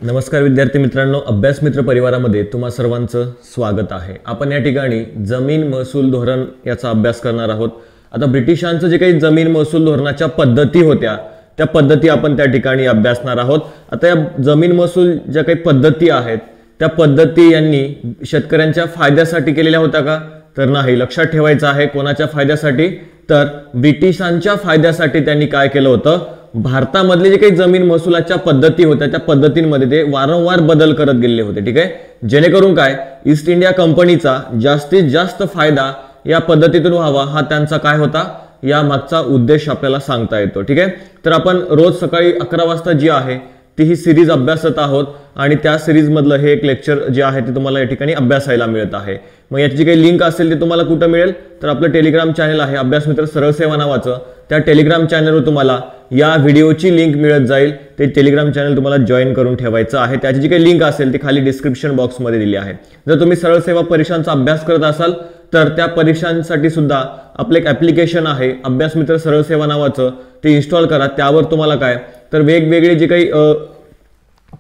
नमस्कार विद्यार्थी मित्रांनो, अभ्यास मित्र परिवारामध्ये तुम्हा सर्वांचं स्वागत आहे। आपण या ठिकाणी जमीन महसूल धोरण याचा अभ्यास करणार आहोत। आता ब्रिटिशांचं जे काही जमीन महसूल धोरणाच्या पद्धती होत्या त्या पद्धती आपण त्या ठिकाणी अभ्यासणार आहोत। आता या जमीन महसूल ज्या काही पद्धती आहेत त्या पद्धती यांनी शेतकऱ्यांच्या फायद्यासाठी केलेल्या होत्या का? तर नाही। लक्षात ठेवायचं आहे कोणाच्या फायद्यासाठी? तर ब्रिटिशांच्या फायद्यासाठी त्यांनी काय केलं होतं, भारतामधले जे काही जमीन महसुलाच्या पद्धती होत्या त्या पद्धतींमध्ये ते वारंवार बदल करत गेलेले होते। ठीक आहे, जेणेकरून काय ईस्ट इंडिया कंपनीचा जास्तीत जास्त फायदा या पद्धतीतून व्हावा हा त्यांचा काय होता, या मागचा उद्देश आपल्याला सांगता येतो। ठीक आहे, तर आपण रोज सकाळी 11 वाजता जी आहे ती ही सिरीज अभ्यासत आहोत आणि त्या सिरीज मधलं हे एक लेक्चर जे आहे ते तुम्हाला या ठिकाणी अभ्यासायला मिळत आहे। मग याची जी काही लिंक असेल ते तुम्हाला कुठे मिळेल, तर आपलं टेलिग्राम चॅनल आहे अभ्यास मित्र सरळ सेवा नावाचं, त्या टेलिग्राम चॅनलवर तुम्हाला या व्हिडिओची लिंक मिळत जाईल। ते टेलिग्राम चॅनल तुम्हाला जॉईन करून ठेवायचं आहे। त्याची जी काही लिंक असेल ती खाली डिस्क्रिप्शन बॉक्समध्ये दिली आहे। जर तुम्ही सरळ सेवा परीक्षांचा अभ्यास करत असाल तर त्या परीक्षांसाठी सुद्धा आपलं एक ॲप्लिकेशन आहे अभ्यास मित्र सरळ सेवा नावाचं, ते इन्स्टॉल करा। त्यावर तुम्हाला काय तर वेगवेगळे जे काही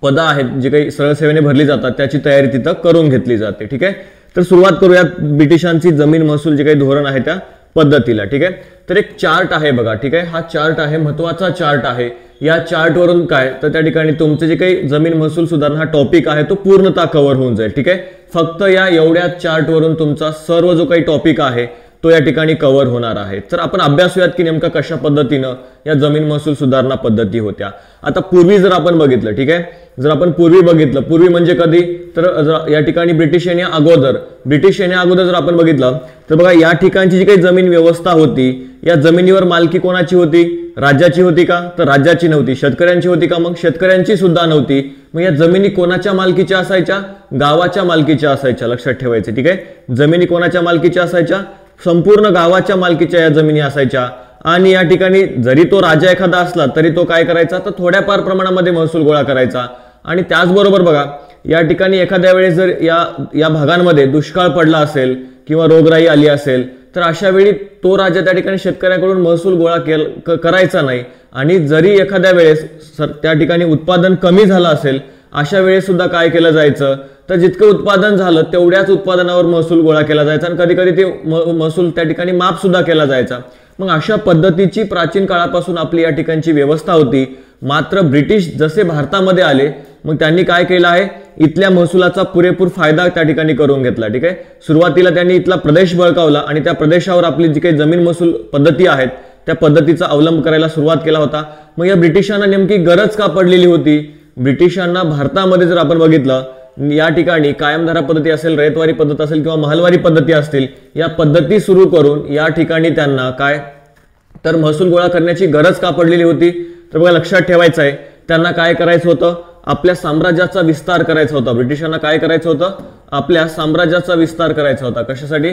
पदं आहेत जे काही सरळ सेवेने भरली जातात त्याची तयारी तिथं करून घेतली जाते। ठीक आहे, तर सुरुवात करूया ब्रिटिशांची जमीन महसूल जे काही धोरण आहे त्या पद्धतीला। ठीक आहे, तर एक चार्ट आहे बघा। ठीक आहे, हा चार्ट आहे, महत्त्वाचा चार्ट आहे। या चार्ट वरून काय तर त्या ठिकाणी तुमचे जे काही जमीन महसूल सुधारणा हा टॉपिक आहे तो पूर्णतः कव्हर होऊन जाईल। ठीक आहे, फक्त या एवढ्या चार्ट वरून तुमचा सर्व जो काही टॉपिक आहे तो या ठिकाणी कव्हर होणार आहे। तर आपण अभ्यासूयात की नेमका कशा पद्धतीनं या जमीन महसूल सुधारणा पद्धती होत्या। आता पूर्वी जर आपण बघितलं, ठीक आहे, जर आपण पूर्वी बघितलं, पूर्वी म्हणजे कधी तर या ठिकाणी ब्रिटिश येण्या अगोदर जर आपण बघितलं तर बघा या ठिकाणची जी काही जमीन व्यवस्था होती या जमिनीवर मालकी कोणाची होती? राज्याची होती का? तर राज्याची नव्हती। शेतकऱ्यांची होती का? मग शेतकऱ्यांची सुद्धा नव्हती। मग या जमिनी कोणाच्या मालकीच्या असायच्या? गावाच्या मालकीच्या असायच्या। लक्षात ठेवायचे। ठीक आहे, जमिनी कोणाच्या मालकीच्या असायच्या? संपूर्ण गावाच्या मालकीच्या या जमिनी असायच्या। आणि या ठिकाणी जरी तो राजा एखादा असला तरी तो काय करायचा तर थोड्याफार प्रमाणामध्ये महसूल गोळा करायचा। आणि त्याचबरोबर बघा या ठिकाणी एखाद्या वेळेस जर या भागांमध्ये दुष्काळ पडला असेल किंवा रोगराई आली असेल तर अशा वेळी तो राजा त्या ठिकाणी शेतकऱ्यांकडून महसूल गोळा करायचा नाही। आणि जरी एखाद्या वेळेस त्या ठिकाणी उत्पादन कमी झालं असेल अशा वेळेस सुद्धा काय केलं जायचं तर जितकं उत्पादन झालं तेवढ्याच उत्पादनावर महसूल गोळा केला जायचा आणि कधी कधी ते महसूल त्या ठिकाणी माफ सुद्धा केला जायचा। मग अशा पद्धतीची प्राचीन काळापासून आपली या ठिकाणची व्यवस्था होती। मात्र ब्रिटिश जसे भारतामध्ये आले मग त्यांनी काय केलं आहे, इथल्या महसुलाचा पुरेपूर फायदा त्या ठिकाणी करून घेतला। ठीक आहे, सुरुवातीला त्यांनी इथला प्रदेश बळकावला आणि त्या प्रदेशावर आपली जी काही जमीन महसूल पद्धती आहेत त्या पद्धतीचा अवलंब करायला सुरुवात केला होता। मग या ब्रिटिशांना नेमकी गरज का पडलेली होती? ब्रिटिशांना भारतामध्ये जर आपण बघितलं या ठिकाणी कायमधारा पद्धती असेल, रयतवारी पद्धत असेल किंवा महलवारी पद्धती असतील, या पद्धती सुरू करून या ठिकाणी त्यांना काय तर महसूल गोळा करण्याची गरज का पडलेली होती? तर बघा लक्षात ठेवायचं आहे, त्यांना काय करायचं होतं, आपल्या साम्राज्याचा विस्तार करायचा होता। ब्रिटिशांना काय करायचं होतं, आपल्या साम्राज्याचा विस्तार करायचा होता। कशासाठी?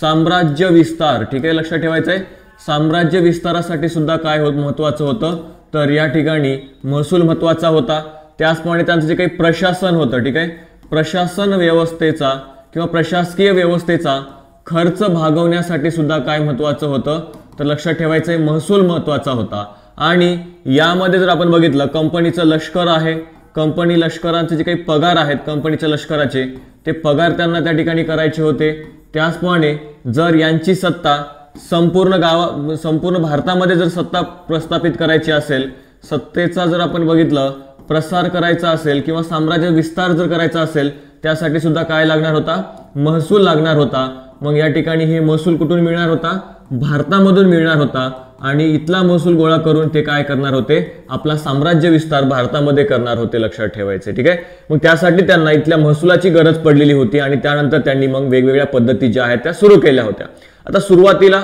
साम्राज्य विस्तार। ठीक आहे, लक्षात ठेवायचं आहे, साम्राज्य विस्तारासाठी सुद्धा काय महत्त्वाचं होतं तर या ठिकाणी महसूल महत्त्वाचा होता। त्याचप्रमाणे त्यांचं जे काही प्रशासन होतं, ठीक आहे, प्रशासन व्यवस्थेचा किंवा प्रशासकीय व्यवस्थेचा खर्च भागवण्यासाठी सुद्धा काय महत्त्वाचं होतं तर लक्षात ठेवायचं आहे, महसूल महत्त्वाचा होता। आणि यामध्ये जर आपण बघितलं कंपनीचं लष्कर आहे, कंपनी लष्करांचे जे काही पगार आहेत कंपनीच्या लष्कराचे ते पगार त्यांना त्या ठिकाणी करायचे होते। त्याचप्रमाणे जर यांची सत्ता संपूर्ण भारतामध्ये जर सत्ता प्रस्थापित करायची असेल, सत्तेचा जर आपण बघितलं प्रसार करायचा असेल किंवा साम्राज्य विस्तार जर करायचा असेल त्यासाठी सुद्धा काय लागणार होता, महसूल लागणार होता। मग या ठिकाणी हे महसूल कुठून मिळणार होता? भारतामधून मिळणार होता। आणि इथला महसूल गोळा करून ते काय करणार होते, आपला साम्राज्य विस्तार भारतामध्ये करणार होते। लक्षात ठेवायचे। ठीक आहे, मग त्यासाठी त्यांना इथल्या महसुलाची गरज पडलेली होती आणि त्यानंतर त्यांनी मग वेगवेगळ्या पद्धती ज्या आहेत त्या सुरू केल्या होत्या। आता सुरुवातीला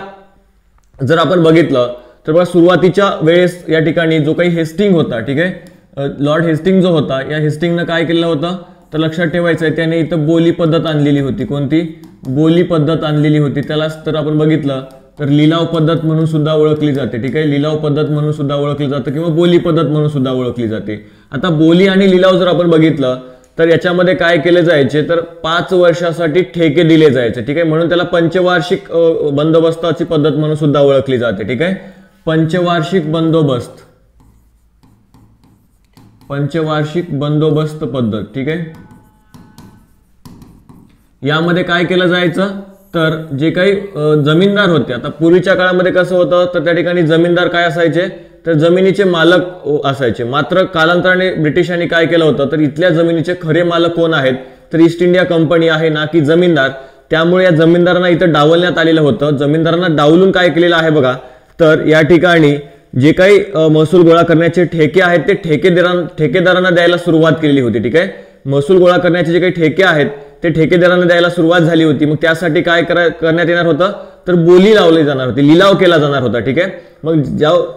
जर आपण बघितलं तर बघा सुरुवातीच्या वेळेस या ठिकाणी जो काही हेस्टिंग होता, ठीक आहे, लॉर्ड हेस्टिंग जो होता या हेस्टिंगनं काय केलं होतं तर लक्षात ठेवायचं आहे, त्याने इथं बोली पद्धत आणलेली होती। कोणती? बोली पद्धत आणलेली होती। त्यालाच तर आपण बघितलं तर लिलाव पद्धत म्हणून सुद्धा ओळखली जाते। ठीक आहे, लिलाव पद्धत म्हणून सुद्धा ओळखली जाते किंवा बोली पद्धत म्हणून सुद्धा ओळखली जाते। आता बोली आणि लिलाव जर आपण बघितलं तर याच्यामध्ये काय केले जायचे तर 5 वर्षासाठी ठेके दिले जायचे। ठीक आहे, म्हणून त्याला पंचवार्षिक बंदोबस्ताची पद्धत म्हणून सुद्धा ओळखली जाते। ठीक आहे, पंचवार्षिक बंदोबस्त पंचवार्षिक बंदोबस्त पद्धत, ठीक आहे। यामध्ये काय केलं जायचं तर जे काही जमीनदार होते, आता पूर्वीच्या काळामध्ये कसं होतं तर त्या ठिकाणी जमीनदार काय असायचे तर जमिनीचे मालक असायचे, मात्र कालांतराने ब्रिटिशांनी काय केलं होतं तर इथल्या जमिनीचे खरे मालक कोण आहेत तर ईस्ट इंडिया कंपनी आहे ना की जमीनदार। त्यामुळे या जमीनदारांना इथं डावलण्यात आलेलं होतं। जमीनदारांना डावलून काय केलेलं आहे बघा तर या ठिकाणी जे काही महसूल गोळा करण्याचे ठेके आहेत ते ठेकेदारांना द्यायला सुरुवात केलेली होती, ठीक आहे। महसूल गोळा करण्याचे जे काही ठेके आहेत ते ठेकेदारांना द्यायला सुरुवात झाली होती। मग त्यासाठी काय करण्यात येणार होतं तर बोली लावली जाणार होती, लिलाव केला जाणार होता, ठीक आहे। मग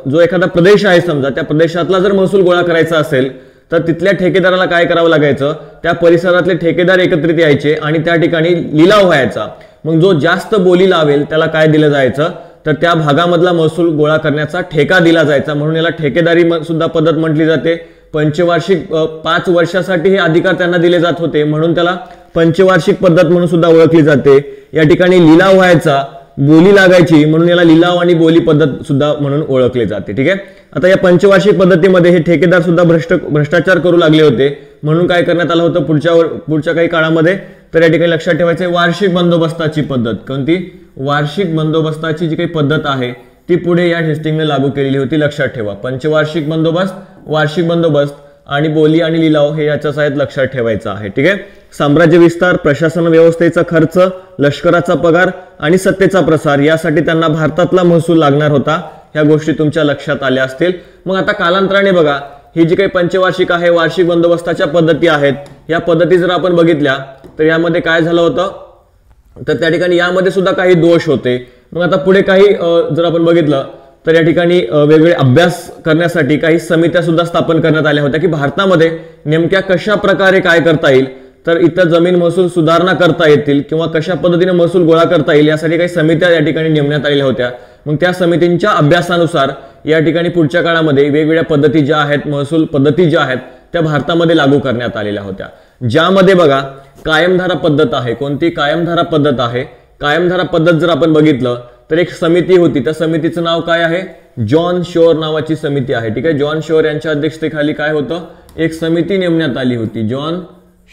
जो एखादा प्रदेश आहे समजा त्या प्रदेशातला जर महसूल गोळा करायचा असेल तर तिथल्या ठेकेदाराला काय करावं लागायचं, त्या परिसरातले ठेकेदार एकत्रित यायचे आणि त्या ठिकाणी लिलाव व्हायचा। मग जो जास्त बोली लावेल त्याला काय दिलं जायचं तर त्या भागामधला महसूल गोळा करण्याचा ठेका दिला जायचा, म्हणून याला ठेकेदारी सुद्धा पद्धत म्हटली जाते। पंचवार्षिक 5 वर्षासाठी हे अधिकार त्यांना दिले जात होते, म्हणून त्याला पंचवार्षिक पद्धत म्हणून सुद्धा ओळखली जाते। या ठिकाणी लिलाव व्हायचा, बोली लागायची, म्हणून याला लिलाव आणि बोली पद्धत सुद्धा म्हणून ओळखले जाते, ठीक आहे। आता या पंचवार्षिक पद्धतीमध्ये हे ठेकेदार सुद्धा भ्रष्टाचार करू लागले होते, म्हणून काय करण्यात आलं होतं पुढच्या काही काळामध्ये तर या ठिकाणी लक्षात ठेवायचं वार्षिक बंदोबस्ताची पद्धत, कोणती वार्षिक बंदोबस्ताची जी काही पद्धत आहे ती पुढे या हेस्टिंगने लागू केलेली होती, लक्षात ठेवा। पंचवार्षिक बंदोबस्त, वार्षिक बंदोबस्त आणि बोली आणि लिलाव हे याच्या सहाय्यात लक्षात ठेवायचं आहे, ठीक आहे। साम्राज्य विस्तार, प्रशासन व्यवस्थेचा खर्च, लष्कराचा पगार आणि सत्तेचा प्रसार यासाठी त्यांना भारतातला महसूल लागणार होता, ह्या गोष्टी तुमच्या लक्षात आल्या असतील। मग आता कालांतराने बघा ही जी काही पंचवार्षिक आहे वार्षिक बंदोबस्ताच्या पद्धती आहेत, या पद्धती जर आपण बघितल्या तर यामध्ये काय झालं होतं तर त्या ठिकाणी यामध्ये सुद्धा काही दोष होते। मग आता पुढे काही जर आपण बघितलं तर या ठिकाणी वेगवेगळे अभ्यास करण्यासाठी काही समित्या सुद्धा स्थापन करण्यात आल्या होत्या की भारतामध्ये नेमक्या कशा प्रकारे काय करता येईल तर इथं जमीन महसूल सुधारणा करता येतील किंवा कशा पद्धतीने महसूल गोळा करता येईल यासाठी काही समित्या या ठिकाणी नेमण्यात आलेल्या होत्या। मग त्या समितींच्या अभ्यासानुसार या ठिकाणी पुढच्या काळामध्ये वेगवेगळ्या पद्धती ज्या आहेत, महसूल पद्धती ज्या आहेत त्या भारतामध्ये लागू करण्यात आलेल्या होत्या, ज्यामध्ये बघा कायमधारा पद्धत आहे। कोणती कायमधारा पद्धत आहे? कायमधारा पद्धत जर आपण बघितलं तर एक समिती होती, त्या समितीचं नाव काय आहे जॉन शोर नावाची समिती आहे, ठीक आहे। जॉन शोर यांच्या अध्यक्षतेखाली काय होतं एक समिती नेमण्यात आली होती, जॉन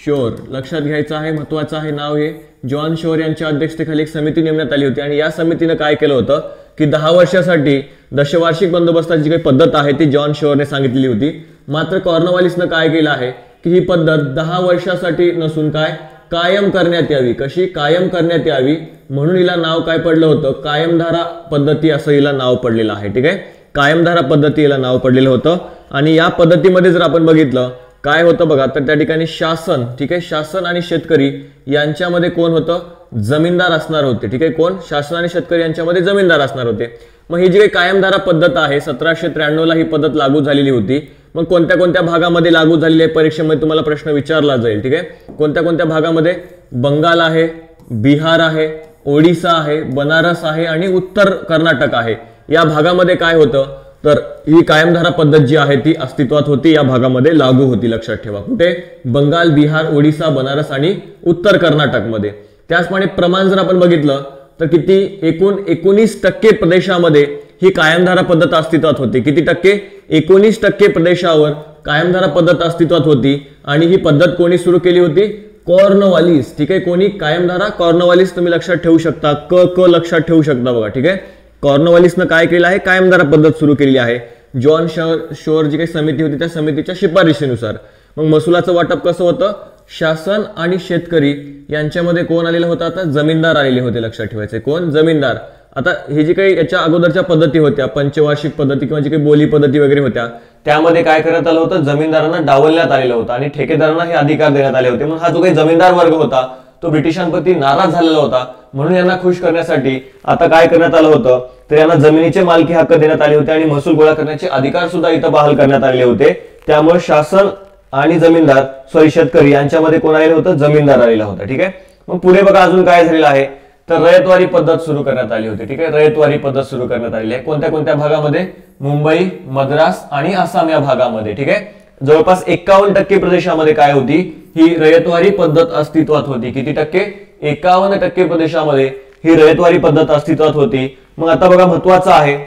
शोर, लक्षात घ्यायचं आहे, महत्वाचं आहे नाव हे। जॉन शोर यांच्या अध्यक्षतेखाली एक समिती नेमण्यात आली होती आणि या समितीने काय केलं होतं की 10 वर्षासाठी दशवार्षिक बंदोबस्ताची जी काही पद्धत आहे ती जॉन शोरने सांगितलेली होती। मात्र कॉर्नवालिसने काय केलं आहे की ही पद्धत 10 वर्षासाठी नसून काय कायम करण्यात यावी, कशी कायम करण्यात यावी, म्हणून हिला नाव काय पडलं होतं कायमधारा पद्धती असं हिला नाव पडलेलं आहे, ठीक आहे। कायमधारा पद्धती हिला नाव पडलेलं होतं आणि या पद्धतीमध्ये जर आपण बघितलं काय होतं बघा तर त्या ठिकाणी शासन, ठीक आहे, शासन आणि शेतकरी यांच्यामध्ये कोण होतं जमीनदार असणार होते, ठीक आहे। कोण? शासन आणि शेतकरी यांच्यामध्ये जमीनदार असणार होते। मग ही जी काही कायमधारा पद्धत आहे 1793 ला ही पद्धत लागू झालेली होती। मग कोणत्या कोणत्या भागामध्ये लागू झालेली आहे परीक्षेमध्ये तुम्हाला प्रश्न विचारला जाईल, ठीक आहे। कोणत्या कोणत्या भागामध्ये? बंगाल आहे, बिहार आहे, ओडिसा आहे, बनारस आहे आणि उत्तर कर्नाटक आहे। या भागामध्ये काय होतं तर ही कायमधारा पद्धत जी आहे ती अस्तित्वात होती, या भागामध्ये लागू होती, लक्षात ठेवा। कुठे? बंगाल, बिहार, ओडिसा, बनारस आणि उत्तर कर्नाटक मध्ये। त्याचप्रमाणे प्रमाण जर आपण बघितलं तर किती एकूण 19% प्रदेशामध्ये ही कायमधारा पद्धत अस्तित्वात होती। किती टक्के? 19% प्रदेशावर कायमधारा पद्धत अस्तित्वात होती आणि ही पद्धत कोणी सुरू केली होती? कॉर्नवालिस, ठीक आहे। कोणी? कायमधारा कॉर्नवालिस, तुम्ही लक्षात ठेवू शकता, क लक्षात ठेवू शकता बघा, ठीक आहे। कॉर्नवालिसने काय केलं आहे कायमधारा पद्धत सुरू केलेली आहे जॉन शोर जी काही समिती होती त्या समितीच्या शिफारशीनुसार। मग महसुलाचं वाटप कसं होतं? शासन आणि शेतकरी यांच्यामध्ये कोण आलेलं होतं आता? जमीनदार आलेले होते, लक्षात ठेवायचे। कोण? जमीनदार। आता हे जे काही याच्या अगोदरच्या पद्धती होत्या पंचवार्षिक पद्धती किंवा जी काही बोली पद्धती वगैरे होत्या त्यामध्ये काय करण्यात आलं होतं जमीनदारांना डावलण्यात आलेलं होतं आणि ठेकेदारांना हे अधिकार देण्यात आले होते। म्हणून हा जो काही जमीनदार वर्ग होता तो ब्रिटिशांप्रती नाराज झालेला होता, म्हणून यांना खुश करण्यासाठी आता काय करण्यात आलं होतं तर यांना जमिनीचे मालकी हक्क देण्यात आले होते आणि महसूल गोळा करण्याचे अधिकार सुद्धा इथं बहाल करण्यात आलेले होते। त्यामुळे शासन आणि जमीनदार शेतकरी यांच्यामध्ये कोण आलेलं होतं? जमीनदार आलेला होता, ठीक आहे। मग पुढे बघा अजून काय झालेलं आहे तर रयतवारी पद्धत सुरू करण्यात आली होती, ठीक आहे। रयतवारी पद्धत सुरू करण्यात आलेली आहे कोणत्या कोणत्या भागामध्ये? मुंबई, मद्रास आणि आसाम या भागामध्ये, ठीक आहे। जवळपास 51% प्रदेशामध्ये काय होती ही रयतवारी पद्धत अस्तित्वात होती। किती टक्के? 51% प्रदेशामध्ये ही रयतवारी पद्धत अस्तित्वात होती। मग आता बघा महत्वाचं आहे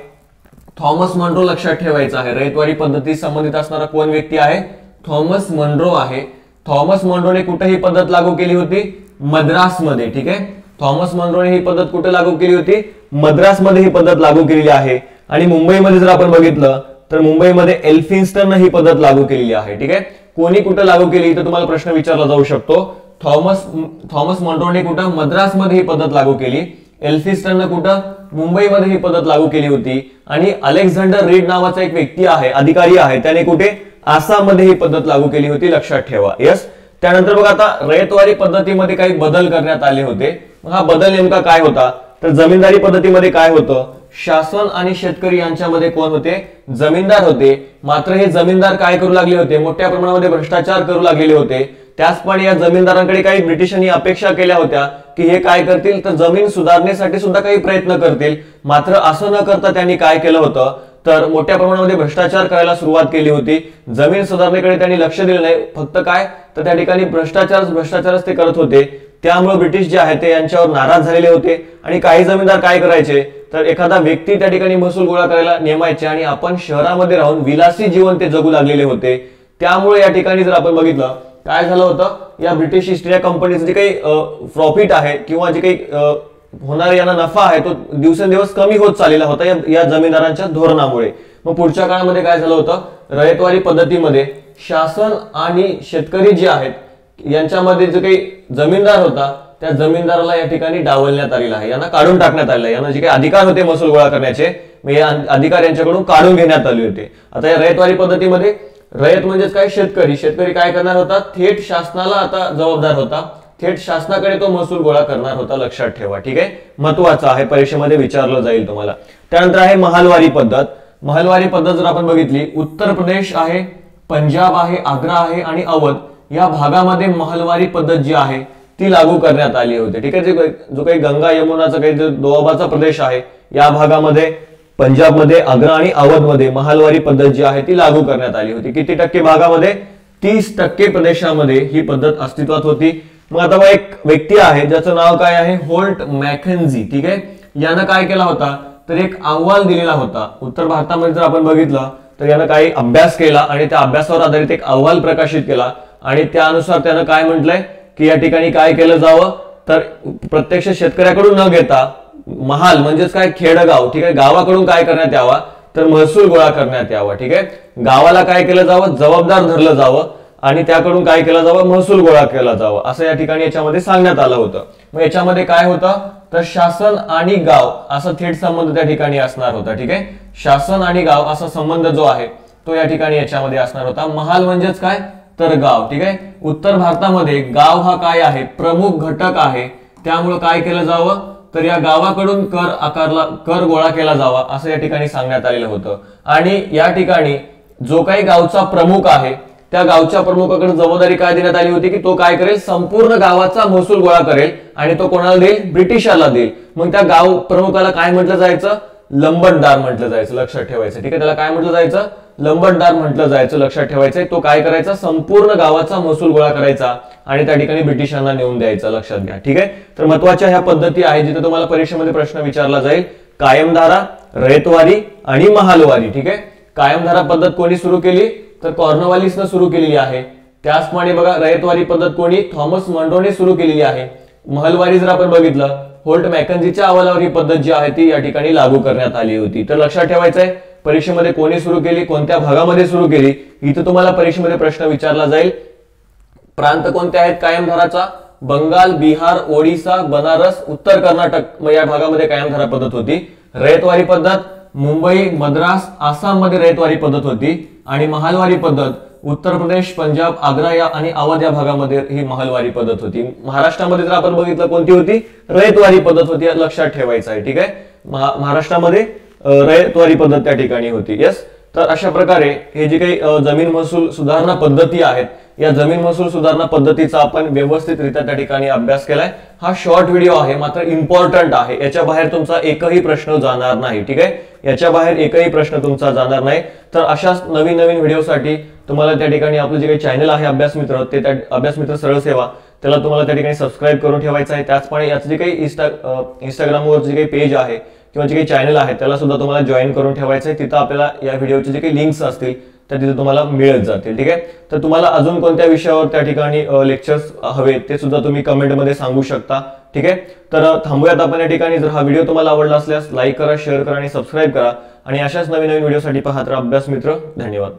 थॉमस मॉन्ट्रो लक्षात ठेवायचं आहे। रयतवारी पद्धती संबंधित असणारा कोण व्यक्ती आहे? थॉमस मनरो आहे. थॉमस मनरोने कुठे ही पद्धत लागू केली होती? मद्रासमध्ये. ठीक आहे, थॉमस मनरोने ही पद्धत कुठे लागू केली होती? मद्रासमध्ये ही पद्धत लागू केलेली आहे. आणि मुंबईमध्ये जर आपण बघितलं तर मुंबईमध्ये एल्फिन्स्टन ही पद्धत लागू केलेली आहे. ठीक आहे, कोणी कुठे लागू केली तर तुम्हाला प्रश्न विचारला जाऊ शकतो. थॉमस मनरोने कुठं? मद्रासमध्ये ही पद्धत लागू केली. एल्फिन्स्टनने कुठं? मुंबईमध्ये ही पद्धत लागू केली होती. आणि अलेक्झांडर रीड नावाचा एक व्यक्ती आहे, अधिकारी आहे, त्याने कुठे? आसाममध्ये ही पद्धत लागू केली होती. लक्षात ठेवा. यस. त्यानंतर बघा आता रयतवारी पद्धतीमध्ये काही बदल करण्यात आले होते. हा बदल नेमका काय होता? तर जमीनदारी पद्धतीमध्ये काय होतं? शासन आणि शेतकरी यांच्यामध्ये कोण होते? जमीनदार होते. मात्र हे जमीनदार काय करू लागले होते? मोठ्या प्रमाणामध्ये भ्रष्टाचार करू लागलेले होते. त्याचप्रमाणे या जमीनदारांकडे काही ब्रिटिशांनी अपेक्षा केल्या होत्या की हे काय करतील तर जमीन सुधारण्यासाठी सुद्धा काही प्रयत्न करतील. मात्र असं न करता त्यांनी काय केलं होतं तर मोठ्या प्रमाणामध्ये भ्रष्टाचार करायला सुरुवात केली होती. जमीन सुधारणेकडे त्यांनी लक्ष दिलं नाही. फक्त काय तर त्या ठिकाणी भ्रष्टाचारच ते करत होते. त्यामुळे ब्रिटिश जे आहे ते यांच्यावर नाराज झालेले होते. आणि काही जमीनदार काय करायचे तर एखादा व्यक्ती त्या ठिकाणी महसूल गोळा करायला नेमायचे आणि आपण शहरामध्ये राहून विलासी जीवन ते जगू लागलेले होते. त्यामुळे या ठिकाणी जर आपण बघितलं काय झालं होतं, या ब्रिटिश ईस्ट इंडिया कंपनीचं जे काही प्रॉफिट आहे किंवा जे काही होणारा यांना नफा आहे तो दिवसेंदिवस कमी होत चाललेला होता या जमीनदारांच्या धोरणामुळे. मग पुढच्या काळामध्ये काय झालं होतं, रयतवारी पद्धतीमध्ये शासन आणि शेतकरी जे आहेत यांच्यामध्ये जो काही जमीनदार होता त्या जमीनदाराला या ठिकाणी डावलण्यात आलेला आहे, यांना काढून टाकण्यात आलेलं आहे. यांना जे काही अधिकार होते महसूल गोळा करण्याचे हे अधिकार यांच्याकडून काढून घेण्यात आले होते. आता या रयतवारी पद्धतीमध्ये रयत म्हणजेच काय? शेतकरी. शेतकरी काय करणार होता? थेट शासनाला आता जबाबदार होता. थेट शासनाकडे तो महसूल गोळा करणार होता. लक्षात ठेवा. ठीक आहे, महत्वाचं आहे, परीक्षेमध्ये विचारलं जाईल तुम्हाला. त्यानंतर आहे महालवारी पद्धत. महालवारी पद्धत जर आपण बघितली, उत्तर प्रदेश आहे, पंजाब आहे, आग्रा आहे आणि अवध या भागामध्ये महालवारी पद्धत जी आहे ती लागू करण्यात आली होती. ठीक आहे, जो काही गंगा यमुनाचा काही जो दोआबाचा प्रदेश आहे या भागामध्ये पंजाबमध्ये, आग्रा आणि अवधमध्ये महालवारी पद्धत जी आहे ती लागू करण्यात आली होती. किती टक्के भागामध्ये? 30% प्रदेशामध्ये ही पद्धत अस्तित्वात होती. मग आता एक व्यक्ती आहे ज्याचं नाव काय आहे? Volt Mackenzie. ठीक आहे, यानं काय केला होता तर एक अहवाल दिलेला होता. उत्तर भारतामध्ये जर आपण बघितलं तर यानं काही अभ्यास केला आणि त्या अभ्यासावर आधारित एक अहवाल प्रकाशित केला आणि त्यानुसार त्यानं काय म्हटलंय की या ठिकाणी काय केलं जावं तर प्रत्यक्ष शेतकऱ्याकडून न घेता महाल म्हणजेच काय? खेडगाव. ठीक आहे, गावाकडून काय करण्यात यावा तर महसूल गोळा करण्यात यावा. ठीक आहे, गावाला काय केलं जावं? जबाबदार धरलं जावं आणि त्याकडून काय केलं जावं? महसूल गोळा केला जावा असं या ठिकाणी याच्यामध्ये सांगण्यात आलं होतं. मग याच्यामध्ये काय होतं तर शासन आणि गाव असा थेट संबंध त्या ठिकाणी असणार होता. ठीक आहे, शासन आणि गाव असा संबंध जो आहे तो या ठिकाणी याच्यामध्ये असणार होता. महाल म्हणजेच काय तर गाव. ठीक आहे, उत्तर भारतामध्ये गाव हा काय आहे? प्रमुख घटक आहे. त्यामुळे काय केलं जावं तर या गावाकडून कर गोळा केला जावा असं या ठिकाणी सांगण्यात आलेलं होतं. आणि या ठिकाणी जो काही गावचा प्रमुख आहे त्या गावच्या प्रमुखाकडे जबाबदारी काय देण्यात आली होती की तो काय करेल? संपूर्ण गावाचा महसूल गोळा करेल आणि तो कोणाला देईल? ब्रिटिशाला देईल. मग त्या गाव प्रमुखाला काय म्हटलं जायचं? लंबटदार म्हटलं जायचं. लक्षात ठेवायचं. ठीक आहे, त्याला काय म्हटलं जायचं? लंबटदार म्हटलं जायचं. लक्षात ठेवायचंय. तो काय करायचा? संपूर्ण गावाचा महसूल गोळा करायचा आणि त्या ठिकाणी ब्रिटिशांना नेऊन द्यायचा. लक्षात घ्या. ठीक आहे, तर महत्वाच्या ह्या पद्धती आहेत जिथे तुम्हाला परीक्षेमध्ये प्रश्न विचारला जाईल. कायमधारा, रयतवारी आणि महालवारी. ठीक आहे, कायमधारा पद्धत कोणी सुरू केली तर कॉर्नवालिसने सुरू केलेली आहे. त्याचप्रमाणे बघा रयतवारी पद्धत कोणी? थॉमस मनरोने सुरू केलेली आहे. महलवारी जर आपण बघितलं होल्ट मॅकेन्झीच्या अहवालावर ही पद्धत जी आहे ती या ठिकाणी लागू करण्यात आली होती. तर लक्षात ठेवायचंय परीक्षेमध्ये कोणी सुरू केली, कोणत्या भागामध्ये सुरू केली, इथं तुम्हाला परीक्षेमध्ये प्रश्न विचारला जाईल. प्रांत कोणते आहेत कायमधाराचा? बंगाल, बिहार, ओडिसा, बनारस, उत्तर कर्नाटक या भागामध्ये कायमधारा पद्धत होती. रयतवारी पद्धत मुंबई, मद्रास, आसाम मध्ये रयतवारी पद्धत होती. आणि महालवारी पद्धत उत्तर प्रदेश, पंजाब, आग्रा या आणि अवध या भागामध्ये ही महालवारी पद्धत होती. महाराष्ट्रामध्ये जर आपण बघितलं कोणती होती? रयतवारी पद्धत होती. लक्षात ठेवायचं आहे. ठीक आहे, महाराष्ट्रामध्ये रयतवारी पद्धत त्या ठिकाणी होती. यस, तर अशा प्रकारे हे जे काही जमीन महसूल सुधारणा पद्धती आहेत या जमीन महसूल सुधारणा पद्धतीचा आपण व्यवस्थितरित्या त्या ठिकाणी अभ्यास केलाय. हा शॉर्ट व्हिडिओ आहे मात्र इम्पॉर्टंट आहे. याच्या बाहेर तुमचा एकही प्रश्न जाणार नाही. ठीक आहे, याच्या बाहेर एकही प्रश्न तुमचा जाणार नाही. तर अशाच नवीन नवीन व्हिडिओसाठी तुम्हाला त्या ठिकाणी आपलं जे काही चॅनल आहे अभ्यास मित्र ते अभ्यास मित्र सरळ सेवा त्याला तुम्हाला त्या ठिकाणी सबस्क्राईब करून ठेवायचं आहे. त्याचप्रमाणे याचं जे काही इंस्टाग्रामवर जे काही पेज आहे किंवा जे काही चॅनल आहे त्याला सुद्धा तुम्हाला जॉईन करून ठेवायचं आहे. तिथं आपल्याला या व्हिडिओचे जे काही लिंक्स असतील तर तिथे तुम्हाला मिळत जातील. ठीक आहे, तर तुम्हाला अजून कोणत्या विषयावर त्या ठिकाणी लेक्चर्स हवे ते सुद्धा तुम्ही कमेंटमध्ये सांगू शकता. ठीक आहे, तर थांबूयात आपण या ठिकाणी. जर हा व्हिडिओ तुम्हाला आवडला असल्यास लाईक करा, शेअर करा आणि सबस्क्राईब करा आणि अशाच नवीन नवीन व्हिडिओसाठी पाहत राहा अभ्यास मित्र. धन्यवाद.